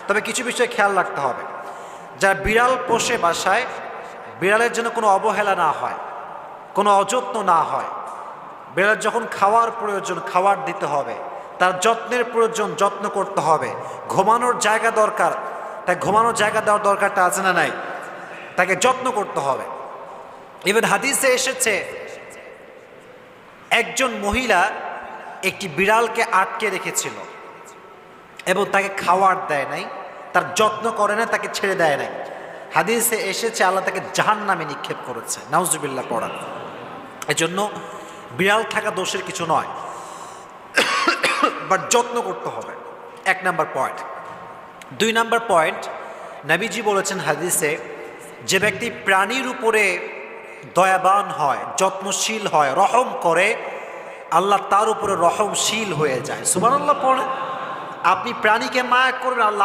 তবে কিছু বিষয় খেয়াল রাখতে হবে। যারা বিড়াল পোষে বাসায়, বিড়ালের জন্য কোনো অবহেলা না হয়, কোনো অযত্ন না হয়। বিড়ালের যখন খাওয়ার প্রয়োজন খাবার দিতে হবে, তার যত্নের প্রয়োজন যত্ন করতে হবে। ঘুমানোর জায়গা দরকার, তাই ঘুমানোর জায়গা দেওয়ার দরকারটা আছে না নাই? তাকে যত্ন করতে হবে। ইভেন হাদিসে এসেছে একজন মহিলা একটি বিড়ালকে আটকে রেখেছিল এবং তাকে খাওয়ার দেয় নাই, তার যত্ন করে না, তাকে ছেড়ে দেয় নাই। হাদিসে এসেছে আল্লাহ তাকে জাহান্নামে নিক্ষেপ করেছে, নাউজুবিল্লাহ পড়ান। এজন্য বিড়াল থাকা দোষের কিছু নয়, বাট যত্ন করতে হবে, 1 নাম্বার পয়েন্ট। 2 নাম্বার পয়েন্ট, নবীজি বলেছেন হাদিসে, যে ব্যক্তি প্রাণীর উপরে দয়াবান হয়, যত্নশীল হয়, রহম করে, আল্লাহ তার উপরে রহমশীল হয়ে যায়। সুবহানাল্লাহ পড়ে। আপনি প্রাণীকে মায়া করবেন, আল্লাহ